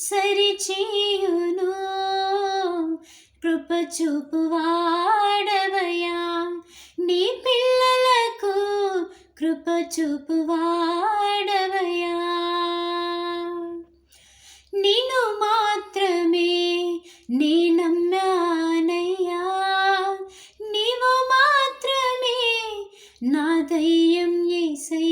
సరిచేయును. కృప చూపువాడవయ్యా, నీ పిల్లలకు కృప చూపువాడవయ్యా. నిన్ను మాత్రమే నీ నమ్మానయ్యా, నీవు మాత్రమే నా దయ్యం యేసయ్యా.